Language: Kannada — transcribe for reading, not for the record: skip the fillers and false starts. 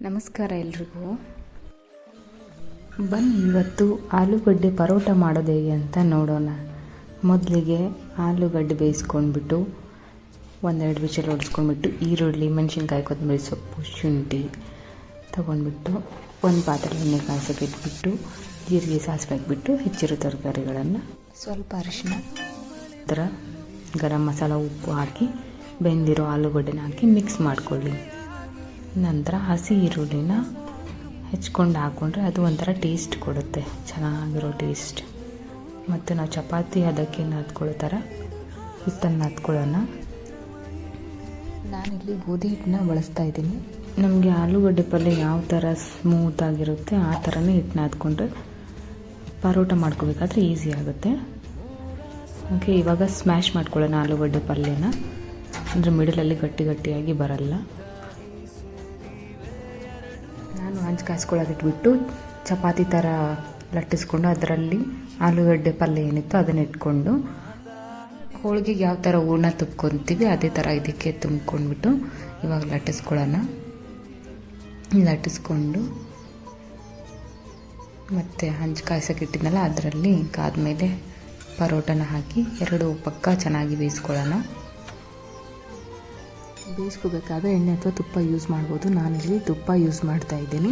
ನಮಸ್ಕಾರ ಎಲ್ರಿಗೂ. ಬನ್ನಿ ಇವತ್ತು ಆಲೂಗಡ್ಡೆ ಪರೋಟ ಮಾಡೋದು ಹೇಗೆ ಅಂತ ನೋಡೋಣ. ಮೊದಲಿಗೆ ಆಲೂಗಡ್ಡೆ ಬೇಯಿಸ್ಕೊಂಡ್ಬಿಟ್ಟು ಒಂದೆರಡು ವಿಷಲ್ ಹೊಡೆಸ್ಕೊಂಡ್ಬಿಟ್ಟು ಈರುಳ್ಳಿ, ಮೆಣಸಿನ್ಕಾಯಿ, ಕೊತ್ತಂಬರಿ ಸೊಪ್ಪು, ಶುಂಠಿ ತೊಗೊಂಡ್ಬಿಟ್ಟು ಒಂದು ಪಾತ್ರೆ ಎಣ್ಣೆ ಕಾಯ್ಸೋಕೆ ಇಟ್ಬಿಟ್ಟು ಜೀರಿಗೆ, ಸಾಸಿವೆ ಹಾಕಿಬಿಟ್ಟು ಹೆಚ್ಚಿರೋ ತರಕಾರಿಗಳನ್ನು ಸ್ವಲ್ಪ ಅರಿಶಿನ, ಅದರ ಗರಂ ಮಸಾಲ, ಉಪ್ಪು ಹಾಕಿ ಬೆಂದಿರೋ ಆಲೂಗಡ್ಡೆನ ಹಾಕಿ ಮಿಕ್ಸ್ ಮಾಡಿಕೊಳ್ಳಿ. ನಂತರ ಹಸಿ ಈರುಳ್ಳಿನ ಹೆಚ್ಕೊಂಡು ಹಾಕ್ಕೊಂಡ್ರೆ ಅದು ಒಂಥರ ಟೇಸ್ಟ್ ಕೊಡುತ್ತೆ, ಚೆನ್ನಾಗಿರೋ ಟೇಸ್ಟ್. ಮತ್ತು ನಾವು ಚಪಾತಿ ಅದಕ್ಕೆ ನಾದ್ಕೊಳ್ಳೋ ಥರ ಹಿಟ್ಟನ್ನು ನಾದ್ಕೊಳ್ಳೋಣ. ನಾನಿಲ್ಲಿ ಗೋಧಿ ಹಿಟ್ಟನ್ನ ಬಳಸ್ತಾ ಇದ್ದೀನಿ. ನಮಗೆ ಆಲೂಗಡ್ಡೆ ಪಲ್ಯ ಯಾವ ಥರ ಸ್ಮೂತಾಗಿರುತ್ತೆ ಆ ಥರನೇ ಹಿಟ್ಟು ನಾದ್ಕೊಂಡ್ರೆ ಪರೋಟ ಮಾಡ್ಕೋಬೇಕಾದ್ರೆ ಈಸಿ ಆಗುತ್ತೆ. ಓಕೆ, ಇವಾಗ ಸ್ಮ್ಯಾಶ್ ಮಾಡ್ಕೊಳ್ಳೋಣ ಆಲೂಗಡ್ಡೆ ಪಲ್ಯನ, ಅಂದರೆ ಮಿಡಲಲ್ಲಿ ಗಟ್ಟಿಯಾಗಿ ಬರಲ್ಲ. ನಾನು ಹಂಚು ಕಾಯಿಸ್ಕೊಳ್ಳೋಕೆ ಇಟ್ಬಿಟ್ಟು ಚಪಾತಿ ಥರ ಲಟ್ಟಿಸ್ಕೊಂಡು ಅದರಲ್ಲಿ ಆಲೂಗಡ್ಡೆ ಪಲ್ಯ ಏನಿತ್ತು ಅದನ್ನು ಇಟ್ಕೊಂಡು ಹೋಳಿಗೆಗೆ ಯಾವ ಥರ ಹೂರ್ಣ ತುಂಬ್ಕೊತೀವಿ ಅದೇ ಥರ ಇದಕ್ಕೆ ತುಂಬ್ಕೊಂಡ್ಬಿಟ್ಟು ಇವಾಗ ಲಟ್ಟಿಸ್ಕೊಳ್ಳೋಣ. ಲಟ್ಟಿಸ್ಕೊಂಡು ಮತ್ತು ಹಂಚು ಕಾಯ್ಸೋಕೆ ಇಟ್ಟಿದ್ನಲ್ಲ ಅದರಲ್ಲಿ ಕಾದ್ಮೇಲೆ ಪರೋಟನ ಹಾಕಿ ಎರಡು ಪಕ್ಕ ಚೆನ್ನಾಗಿ ಬೇಯಿಸ್ಕೊಳ್ಳೋಣ. ಬೇಯಿಸ್ಕೋಬೇಕಾದ್ರೆ ಎಣ್ಣೆ ಅಥವಾ ತುಪ್ಪ ಯೂಸ್ ಮಾಡ್ಬೋದು. ನಾನಿಲ್ಲಿ ತುಪ್ಪ ಯೂಸ್ ಮಾಡ್ತಾ ಇದ್ದೀನಿ.